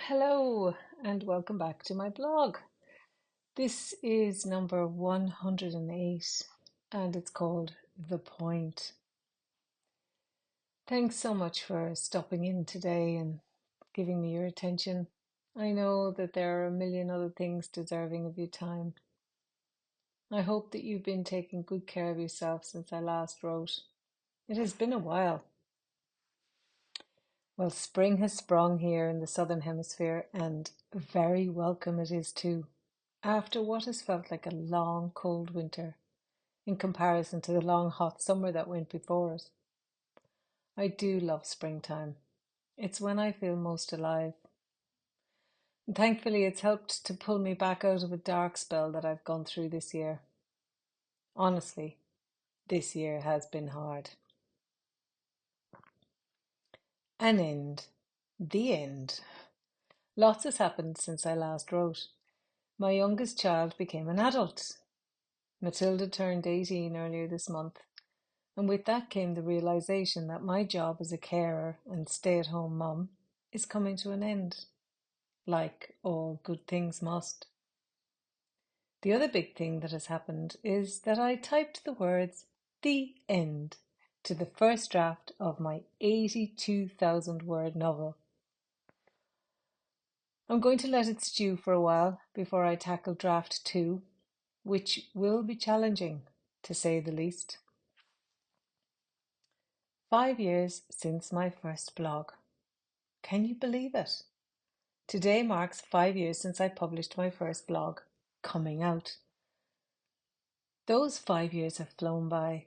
Hello and welcome back to my blog. This is number 108 and it's called The Point. Thanks so much for stopping in today and giving me your attention. I know that there are a million other things deserving of your time. I hope that you've been taking good care of yourself since I last wrote. It has been a while. Well, spring has sprung here in the southern hemisphere and very welcome it is too. After what has felt like a long, cold winter in comparison to the long, hot summer that went before it. I do love springtime. It's when I feel most alive. And thankfully, it's helped to pull me back out of a dark spell that I've gone through this year. Honestly, this year has been hard. An end. The end. Lots has happened since I last wrote. My youngest child became an adult. Matilda turned 18 earlier this month. And with that came the realization that my job as a carer and stay-at-home mum is coming to an end, like all good things must. The other big thing that has happened is that I typed the words "the end" to the first draft of my 82,000 word novel. I'm going to let it stew for a while before I tackle draft 2, which will be challenging, to say the least. 5 years since my first blog. Can you believe it? Today marks 5 years since I published my first blog, Coming Out. Those 5 years have flown by.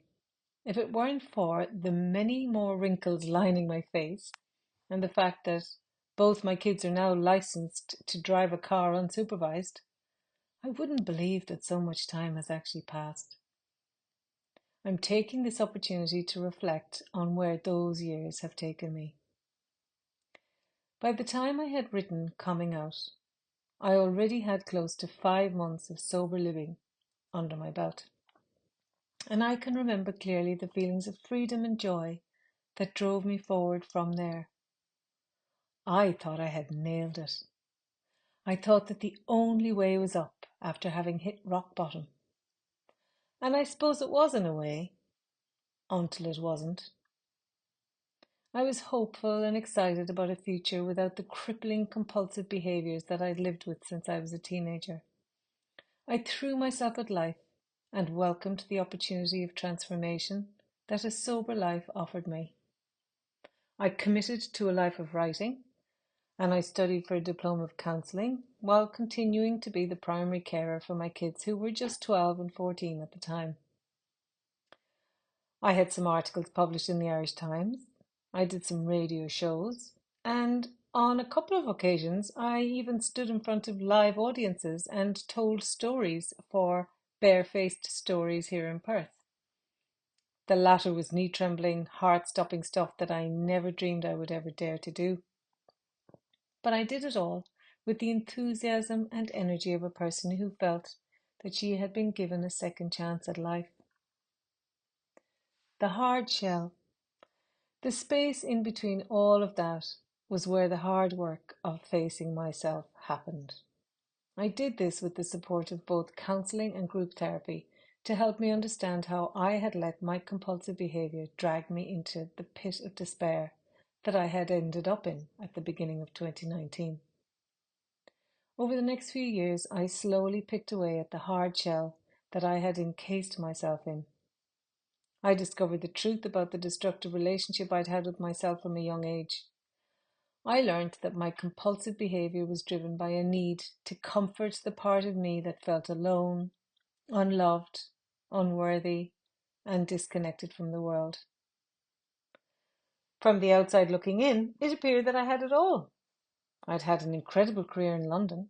If it weren't for the many more wrinkles lining my face and the fact that both my kids are now licensed to drive a car unsupervised, I wouldn't believe that so much time has actually passed. I'm taking this opportunity to reflect on where those years have taken me. By the time I had written Coming Out, I already had close to 5 months of sober living under my belt. And I can remember clearly the feelings of freedom and joy that drove me forward from there. I thought I had nailed it. I thought that the only way was up after having hit rock bottom. And I suppose it was in a way, until it wasn't. I was hopeful and excited about a future without the crippling compulsive behaviours that I'd lived with since I was a teenager. I threw myself at life and welcomed the opportunity of transformation that a sober life offered me. I committed to a life of writing, and I studied for a diploma of counselling while continuing to be the primary carer for my kids, who were just 12 and 14 at the time. I had some articles published in the Irish Times, I did some radio shows, and on a couple of occasions I even stood in front of live audiences and told stories for Barefaced Stories here in Perth. The latter was knee-trembling, heart-stopping stuff that I never dreamed I would ever dare to do. But I did it all with the enthusiasm and energy of a person who felt that she had been given a second chance at life. The hard shell. The space in between all of that was where the hard work of facing myself happened. I did this with the support of both counselling and group therapy to help me understand how I had let my compulsive behaviour drag me into the pit of despair that I had ended up in at the beginning of 2019. Over the next few years, I slowly picked away at the hard shell that I had encased myself in. I discovered the truth about the destructive relationship I'd had with myself from a young age. I learned that my compulsive behaviour was driven by a need to comfort the part of me that felt alone, unloved, unworthy, and disconnected from the world. From the outside looking in, it appeared that I had it all. I'd had an incredible career in London.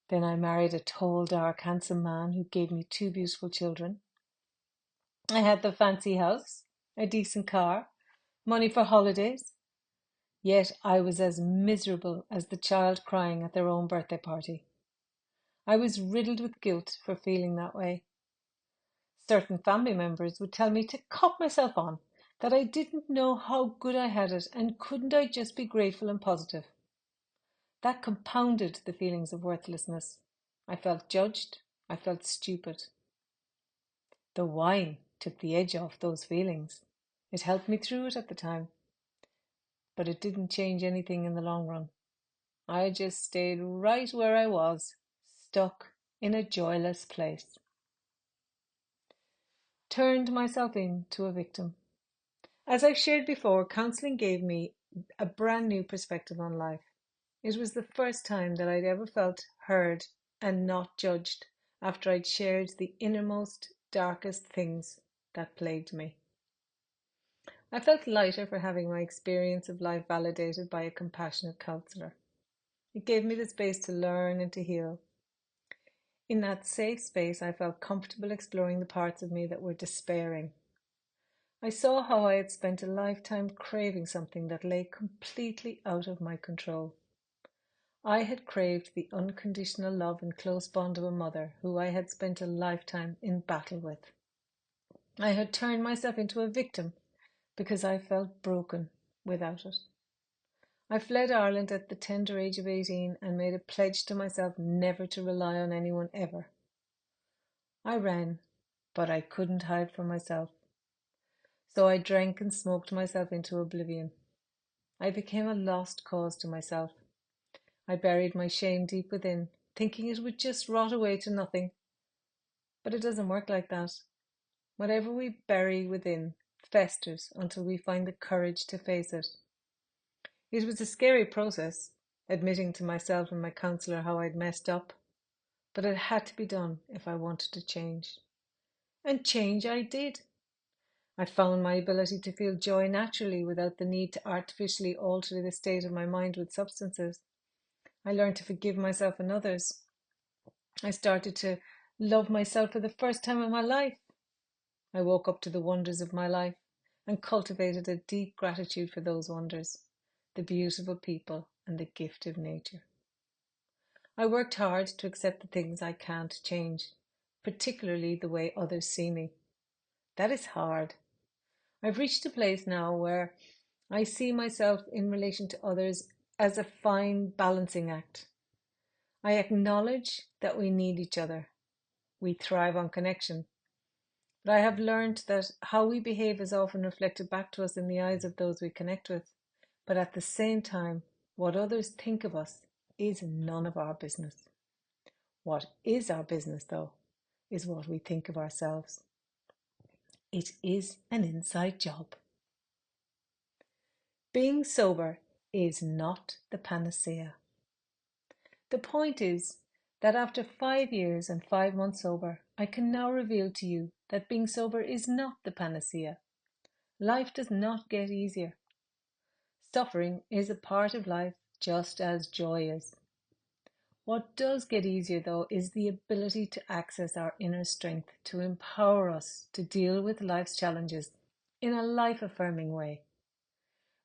Then I married a tall, dark, handsome man who gave me 2 beautiful children. I had the fancy house, a decent car, money for holidays. Yet I was as miserable as the child crying at their own birthday party. I was riddled with guilt for feeling that way. Certain family members would tell me to cop myself on, that I didn't know how good I had it and couldn't I just be grateful and positive. That compounded the feelings of worthlessness. I felt judged. I felt stupid. The wine took the edge off those feelings. It helped me through it at the time, but it didn't change anything in the long run. I just stayed right where I was, stuck in a joyless place. Turned myself into a victim. As I've shared before, counselling gave me a brand new perspective on life. It was the first time that I'd ever felt heard and not judged after I'd shared the innermost, darkest things that plagued me. I felt lighter for having my experience of life validated by a compassionate counsellor. It gave me the space to learn and to heal. In that safe space, I felt comfortable exploring the parts of me that were despairing. I saw how I had spent a lifetime craving something that lay completely out of my control. I had craved the unconditional love and close bond of a mother who I had spent a lifetime in battle with. I had turned myself into a victim because I felt broken without it. I fled Ireland at the tender age of 18 and made a pledge to myself never to rely on anyone ever. I ran, but I couldn't hide from myself. So I drank and smoked myself into oblivion. I became a lost cause to myself. I buried my shame deep within, thinking it would just rot away to nothing. But it doesn't work like that. Whatever we bury within festers until we find the courage to face it. It was a scary process, admitting to myself and my counsellor how I'd messed up, but it had to be done if I wanted to change. And change I did. I found my ability to feel joy naturally without the need to artificially alter the state of my mind with substances. I learned to forgive myself and others. I started to love myself for the first time in my life. I woke up to the wonders of my life and cultivated a deep gratitude for those wonders, the beautiful people and the gift of nature. I worked hard to accept the things I can't change, particularly the way others see me. That is hard. I've reached a place now where I see myself in relation to others as a fine balancing act. I acknowledge that we need each other. We thrive on connection. But I have learned that how we behave is often reflected back to us in the eyes of those we connect with. But at the same time, what others think of us is none of our business. What is our business, though, is what we think of ourselves. It is an inside job. Being sober is not the panacea. The point is that after 5 years and 5 months sober, I can now reveal to you that being sober is not the panacea. Life does not get easier. Suffering is a part of life just as joy is. What does get easier, though, is the ability to access our inner strength to empower us to deal with life's challenges in a life-affirming way.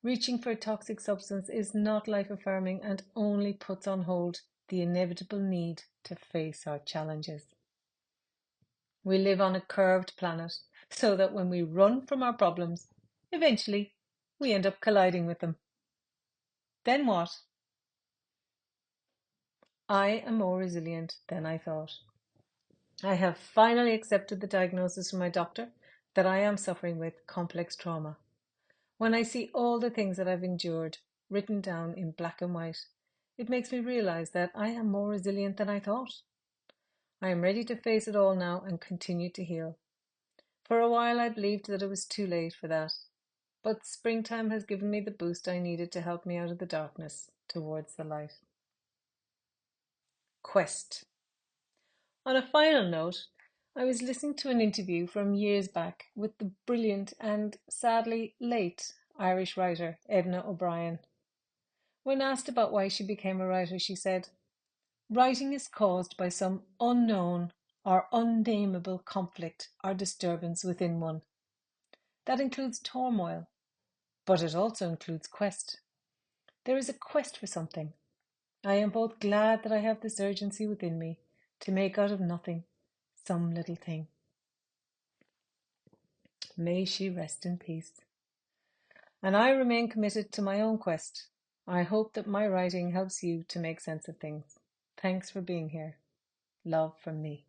Reaching for a toxic substance is not life-affirming and only puts on hold the inevitable need to face our challenges. We live on a curved planet, so that when we run from our problems, eventually we end up colliding with them. Then what? I am more resilient than I thought. I have finally accepted the diagnosis from my doctor that I am suffering with complex trauma. When I see all the things that I've endured written down in black and white, it makes me realize that I am more resilient than I thought. I am ready to face it all now and continue to heal. For a while I believed that it was too late for that, but springtime has given me the boost I needed to help me out of the darkness towards the light. Quest. On a final note, I was listening to an interview from years back with the brilliant and sadly late Irish writer Edna O'Brien. When asked about why she became a writer, she said, "Writing is caused by some unknown or unnameable conflict or disturbance within one. That includes turmoil, but it also includes quest. There is a quest for something. I am both glad that I have this urgency within me to make out of nothing some little thing." May she rest in peace. And I remain committed to my own quest, I hope that my writing helps you to make sense of things. Thanks for being here. Love from me.